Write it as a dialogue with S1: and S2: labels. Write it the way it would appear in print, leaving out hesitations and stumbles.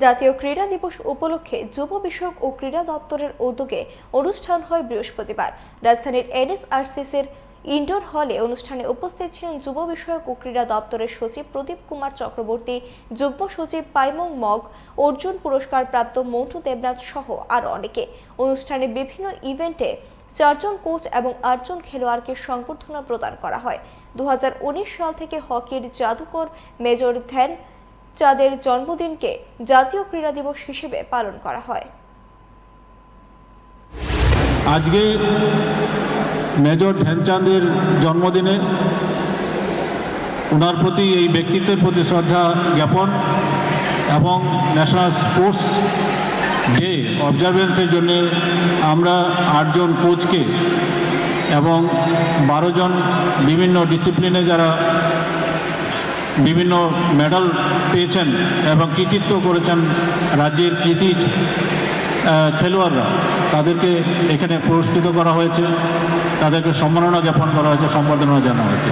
S1: জাতীয় ক্রীড়া দিবস উপলক্ষে যুব বিষয়ক ও ক্রীড়া দপ্তরের উদ্যোগে অনুষ্ঠান হয় বৃহস্পতিবার। রাজধানীর এনএসআরসিসির ইনডোর হলে অনুষ্ঠানে উপস্থিত ছিলেন যুব বিষয়ক ও ক্রীড়া দপ্তরের সচিব প্রদীপ কুমার চক্রবর্তী, যুগ্ম সচিব পাইমং মগ, অর্জুন পুরস্কার প্রাপ্ত মন্টু দেবনাথ সহ আরও অনেকে। অনুষ্ঠানে বিভিন্ন ইভেন্টে 4 জন কোচ এবং 8 জন খেলোয়াড়কে সংবর্ধনা প্রদান করা হয়। 2019 সাল থেকে হকির জাদুকর মেজর ধ্যান চাঁদের জন্মদিনকে জাতীয় ক্রীড়া দিবস হিসেবে পালন করা হয়।
S2: আজকে মেজর ধ্যানচাঁদের জন্মদিনে ওনার প্রতি, এই ব্যক্তিত্বের প্রতি শ্রদ্ধা জ্ঞাপন এবং ন্যাশনাল স্পোর্টস ডে অবজারভেন্সের জন্য আমরা 8 জন কোচকে এবং 12 জন বিভিন্ন ডিসিপ্লিনে যারা বিভিন্ন মেডেল পেয়েছেন এবং কৃতিত্ব করেছেন রাজ্যের কৃতি খেলোয়াড়রা, তাদেরকে এখানে পুরস্কৃত করা হয়েছে, তাদেরকে সম্মাননা জ্ঞাপন করা হয়েছে, সম্বর্ধনা জানানো হয়েছে।